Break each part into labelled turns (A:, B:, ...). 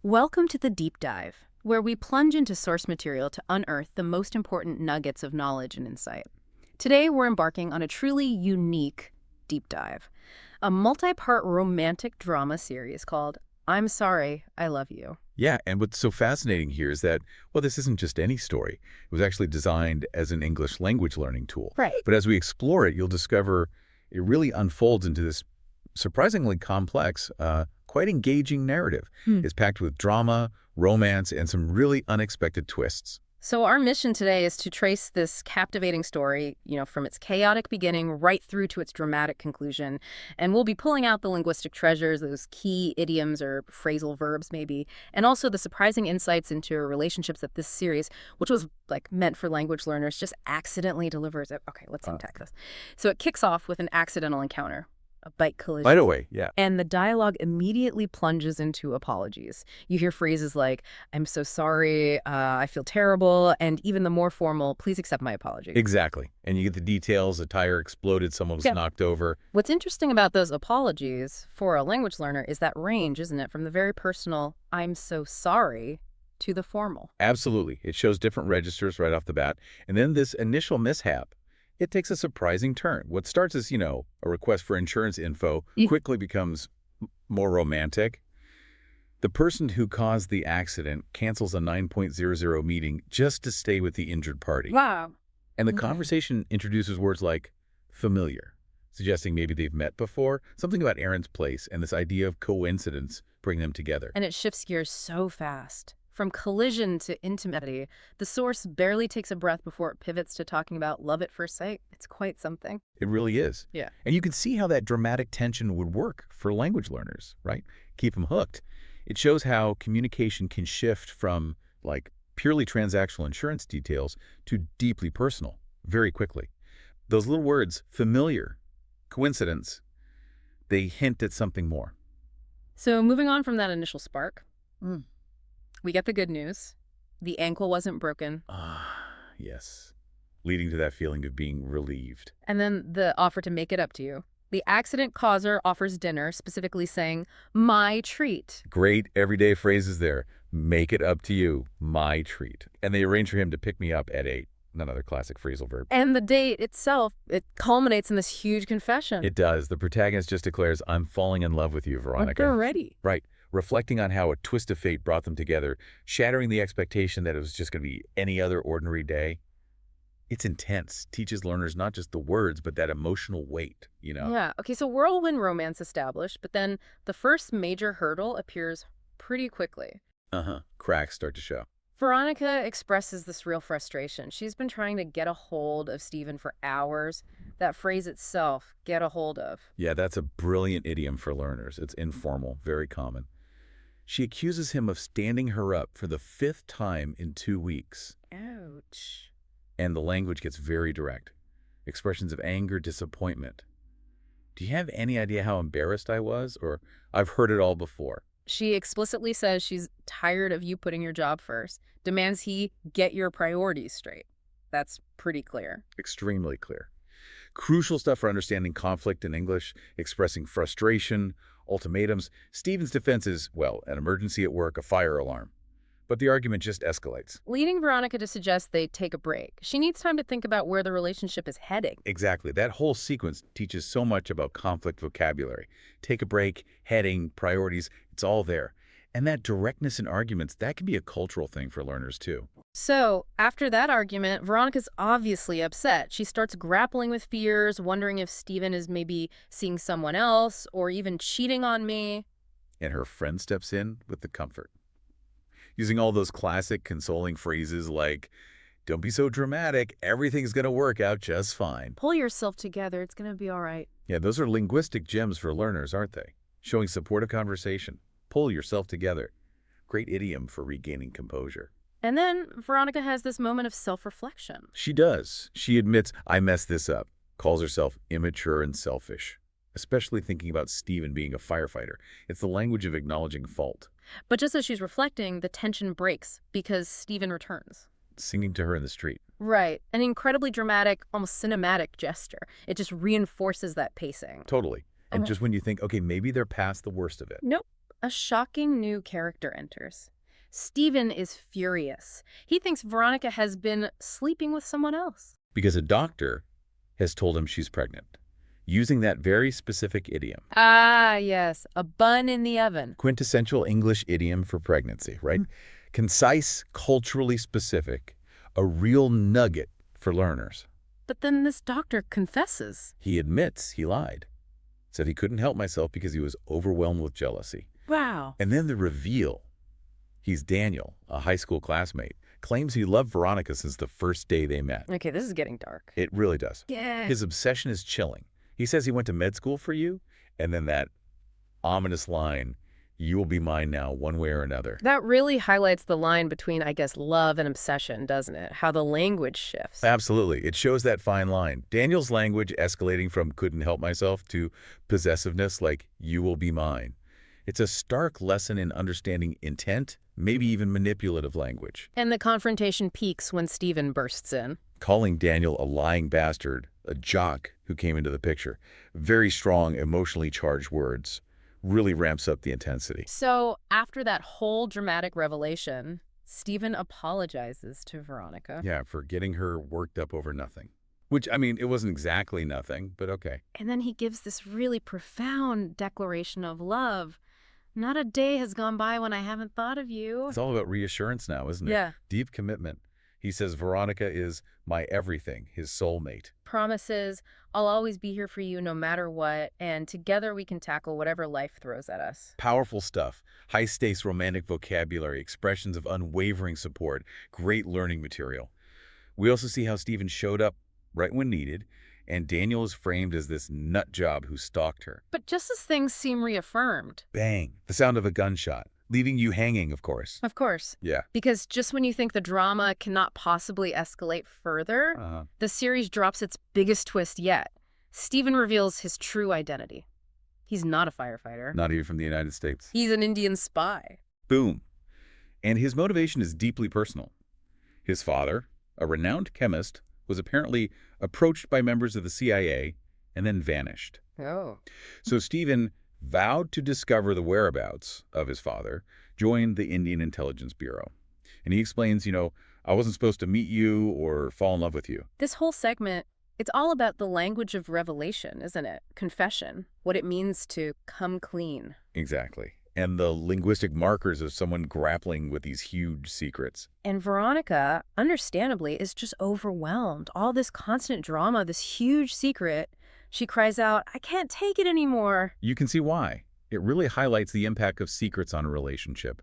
A: Welcome to the Deep Dive, where we plunge into source material to unearth the most important nuggets of knowledge and insight. Today, we're embarking on a truly unique deep dive, a multi-part romantic drama series called I'm Sorry, I Love You.
B: Yeah, and what's so fascinating here is that, well, this isn't just any story. It was actually designed as an English language learning tool.
A: Right.
B: But as we explore it, you'll discover it really unfolds into this surprisingly complex, quite engaging narrative. It's packed with drama, romance, and some really unexpected twists.
A: So our mission today is to trace this captivating story, from its chaotic beginning right through to its dramatic conclusion. And we'll be pulling out the linguistic treasures, those key idioms or phrasal verbs maybe, and also the surprising insights into relationships that this series, which was meant for language learners, just accidentally delivers. Okay, let's unpack this. So it kicks off with an accidental encounter. A bike collision.
B: Right away, yeah.
A: And the dialogue immediately plunges into apologies. You hear phrases like, I'm so sorry, I feel terrible, and even the more formal, please accept my apology.
B: Exactly. And you get the details, a tire exploded, someone was knocked over.
A: What's interesting about those apologies for a language learner is that range, isn't it? From the very personal, I'm so sorry, to the formal.
B: Absolutely. It shows different registers right off the bat. And then this initial mishap, it takes a surprising turn. What starts as, a request for insurance info quickly becomes more romantic. The person who caused the accident cancels a 9.00 meeting just to stay with the injured party.
A: Wow.
B: And the conversation introduces words like familiar, suggesting maybe they've met before, something about Aaron's place, and this idea of coincidence bring them together.
A: And it shifts gears so fast. From collision to intimacy, the source barely takes a breath before it pivots to talking about love at first sight. It's quite something.
B: It really is.
A: Yeah.
B: And you can see how that dramatic tension would work for language learners, right? Keep them hooked. It shows how communication can shift from, purely transactional insurance details to deeply personal very quickly. Those little words, familiar, coincidence, they hint at something more.
A: So moving on from that initial spark, we get the good news. The ankle wasn't broken.
B: Yes. Leading to that feeling of being relieved.
A: And then the offer to make it up to you. The accident causer offers dinner, specifically saying, my treat.
B: Great everyday phrases there. Make it up to you. My treat. And they arrange for him to pick me up at 8. Another classic phrasal verb.
A: And the date itself, it culminates in this huge confession.
B: It does. The protagonist just declares, I'm falling in love with you, Veronica.
A: Already.
B: Right. Reflecting on how a twist of fate brought them together, shattering the expectation that it was just going to be any other ordinary day. It's intense. Teaches learners not just the words, but that emotional weight,
A: Yeah. Okay, so whirlwind romance established, but then the first major hurdle appears pretty quickly.
B: Cracks start to show.
A: Veronica expresses this real frustration. She's been trying to get a hold of Stephen for hours. That phrase itself, get a hold of.
B: Yeah, that's a brilliant idiom for learners. It's informal, very common. She accuses him of standing her up for the 5th time in 2 weeks.
A: Ouch.
B: And the language gets very direct. Expressions of anger, disappointment. Do you have any idea how embarrassed I was? Or I've heard it all before.
A: She explicitly says she's tired of you putting your job first, demands he get your priorities straight. That's pretty clear.
B: Extremely clear. Crucial stuff for understanding conflict in English, expressing frustration, ultimatums. Stephen's defense is, an emergency at work, a fire alarm. But the argument just escalates.
A: Leading Veronica to suggest they take a break. She needs time to think about where the relationship is heading.
B: Exactly. That whole sequence teaches so much about conflict vocabulary. Take a break, heading, priorities, it's all there. And that directness in arguments, that can be a cultural thing for learners too.
A: So, after that argument, Veronica's obviously upset. She starts grappling with fears, wondering if Stephen is maybe seeing someone else or even cheating on me.
B: And her friend steps in with the comfort. Using all those classic consoling phrases like, don't be so dramatic, everything's going to work out just fine.
A: Pull yourself together, it's going to be all right.
B: Yeah, those are linguistic gems for learners, aren't they? Showing supportive conversation. Pull yourself together. Great idiom for regaining composure.
A: And then Veronica has this moment of self-reflection.
B: She does. She admits, I messed this up. Calls herself immature and selfish. Especially thinking about Stephen being a firefighter. It's the language of acknowledging fault.
A: But just as she's reflecting, the tension breaks because Stephen returns.
B: Singing to her in the street.
A: Right. An incredibly dramatic, almost cinematic gesture. It just reinforces that pacing.
B: Totally. And just when you think, okay, maybe they're past the worst of it.
A: Nope. a shocking new character enters. Stephen is furious. He thinks Veronica has been sleeping with someone else.
B: Because a doctor has told him she's pregnant, using that very specific idiom.
A: Ah, yes, a bun in the oven.
B: Quintessential English idiom for pregnancy, right? Concise, culturally specific, a real nugget for learners.
A: But then this doctor confesses.
B: He admits he lied. Said he couldn't help himself because he was overwhelmed with jealousy.
A: Wow.
B: And then the reveal. He's Daniel, a high school classmate, claims he loved Veronica since the first day they met.
A: Okay, this is getting dark.
B: It really does.
A: Yeah.
B: His obsession is chilling. He says he went to med school for you, and then that ominous line, "You will be mine now, one way or another."
A: That really highlights the line between, I guess, love and obsession, doesn't it? How the language shifts.
B: Absolutely. It shows that fine line. Daniel's language escalating from couldn't help myself to possessiveness like you will be mine. It's a stark lesson in understanding intent, maybe even manipulative language.
A: And the confrontation peaks when Stephen bursts in.
B: Calling Daniel a lying bastard, a jock who came into the picture. Very strong, emotionally charged words. Really ramps up the intensity.
A: So after that whole dramatic revelation, Stephen apologizes to Veronica.
B: Yeah, for getting her worked up over nothing. Which, I mean, it wasn't exactly nothing, but okay.
A: And then he gives this really profound declaration of love. Not a day has gone by when I haven't thought of you.
B: It's all about reassurance now, isn't it?
A: Yeah.
B: Deep commitment. He says Veronica is my everything, his soulmate.
A: Promises, I'll always be here for you no matter what, and together we can tackle whatever life throws at us.
B: Powerful stuff. High-stakes romantic vocabulary, expressions of unwavering support, great learning material. We also see how Stephen showed up right when needed, and Daniel is framed as this nut job who stalked her.
A: But just as things seem reaffirmed.
B: Bang! The sound of a gunshot, leaving you hanging, of course.
A: Of course.
B: Yeah.
A: Because just when you think the drama cannot possibly escalate further, the series drops its biggest twist yet. Stephen reveals his true identity. He's not a firefighter.
B: Not even from the United States.
A: He's an Indian spy.
B: Boom. And his motivation is deeply personal. His father, a renowned chemist, was apparently approached by members of the CIA and then vanished.
A: Oh.
B: So Stephen vowed to discover the whereabouts of his father, joined the Indian Intelligence Bureau. And he explains, I wasn't supposed to meet you or fall in love with you.
A: This whole segment, it's all about the language of revelation, isn't it? Confession, what it means to come clean.
B: Exactly. And the linguistic markers of someone grappling with these huge secrets.
A: And Veronica, understandably, is just overwhelmed. All this constant drama, this huge secret. She cries out, I can't take it anymore.
B: You can see why. It really highlights the impact of secrets on a relationship.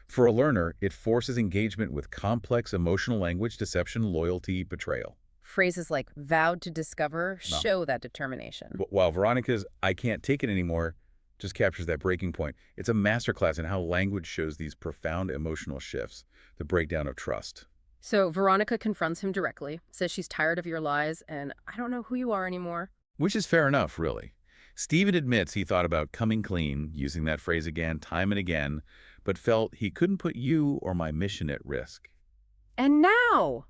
B: For a learner, it forces engagement with complex emotional language, deception, loyalty, betrayal.
A: Phrases like vowed to discover show that determination.
B: While Veronica's I can't take it anymore just captures that breaking point. It's a masterclass in how language shows these profound emotional shifts, the breakdown of trust.
A: So Veronica confronts him directly, says she's tired of your lies, and I don't know who you are anymore.
B: Which is fair enough, really. Stephen admits he thought about coming clean, using that phrase again, time and again, but felt he couldn't put you or my mission at risk.
A: And now,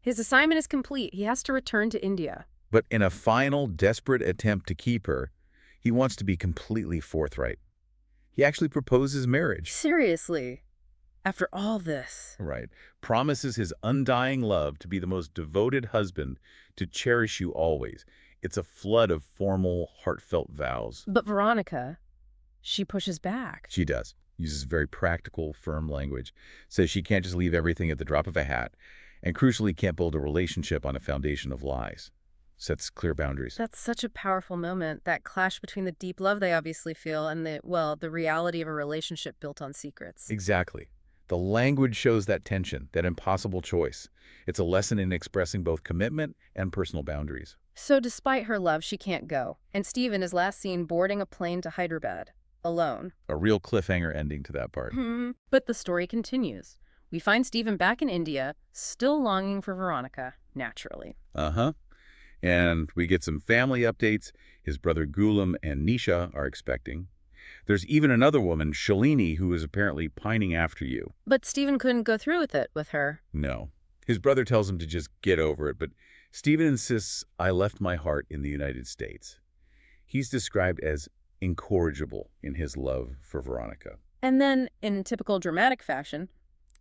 A: his assignment is complete. He has to return to India.
B: But in a final, desperate attempt to keep her, he wants to be completely forthright. He actually proposes marriage.
A: Seriously? After all this?
B: Right. Promises his undying love to be the most devoted husband, to cherish you always. It's a flood of formal, heartfelt vows.
A: But Veronica, she pushes back.
B: She does. Uses very practical, firm language. Says she can't just leave everything at the drop of a hat. And crucially, can't build a relationship on a foundation of lies. Sets clear boundaries.
A: That's such a powerful moment, that clash between the deep love they obviously feel and the reality of a relationship built on secrets.
B: Exactly. The language shows that tension, that impossible choice. It's a lesson in expressing both commitment and personal boundaries.
A: So despite her love, she can't go. And Stephen is last seen boarding a plane to Hyderabad, alone.
B: A real cliffhanger ending to that part.
A: But the story continues. We find Stephen back in India, still longing for Veronica, naturally.
B: And we get some family updates. His brother Gulam and Nisha are expecting. There's even another woman, Shalini, who is apparently pining after you.
A: But Stephen couldn't go through with it with her.
B: No. His brother tells him to just get over it, but Stephen insists, I left my heart in the United States. He's described as incorrigible in his love for Veronica.
A: And then, in typical dramatic fashion,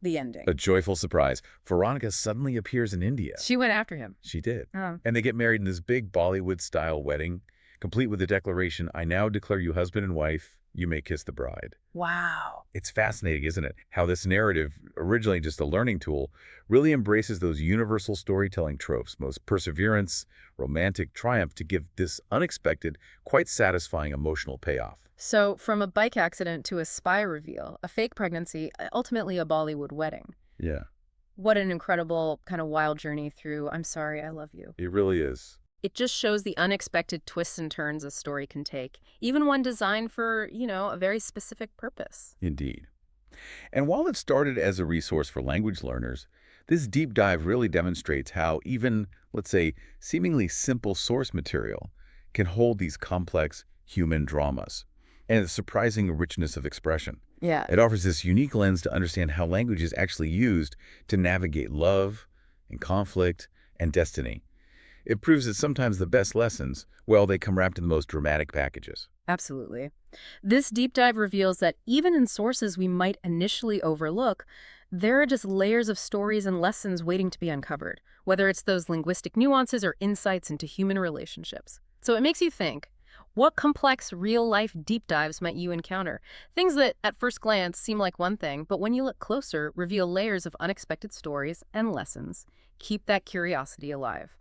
A: the ending.
B: A joyful surprise. Veronica suddenly appears in India.
A: She went after him.
B: She did.
A: Oh.
B: And they get married in this big Bollywood-style wedding, complete with the declaration, "I now declare you husband and wife. You may kiss the bride."
A: Wow.
B: It's fascinating, isn't it? How this narrative, originally just a learning tool, really embraces those universal storytelling tropes, most perseverance, romantic triumph, to give this unexpected, quite satisfying emotional payoff.
A: So, from a bike accident to a spy reveal, a fake pregnancy, ultimately a Bollywood wedding.
B: Yeah,
A: What an incredible kind of wild journey through "I'm sorry, I love you."
B: it really is.
A: It just shows the unexpected twists and turns a story can take, even one designed for, a very specific purpose.
B: Indeed. And while it started as a resource for language learners, this deep dive really demonstrates how even, let's say, seemingly simple source material can hold these complex human dramas and a surprising richness of expression.
A: Yeah.
B: It offers this unique lens to understand how language is actually used to navigate love and conflict and destiny. It proves that sometimes the best lessons, well, they come wrapped in the most dramatic packages.
A: Absolutely. This deep dive reveals that even in sources we might initially overlook, there are just layers of stories and lessons waiting to be uncovered, whether it's those linguistic nuances or insights into human relationships. So it makes you think, what complex real-life deep dives might you encounter? Things that at first glance seem like one thing, but when you look closer, reveal layers of unexpected stories and lessons. Keep that curiosity alive.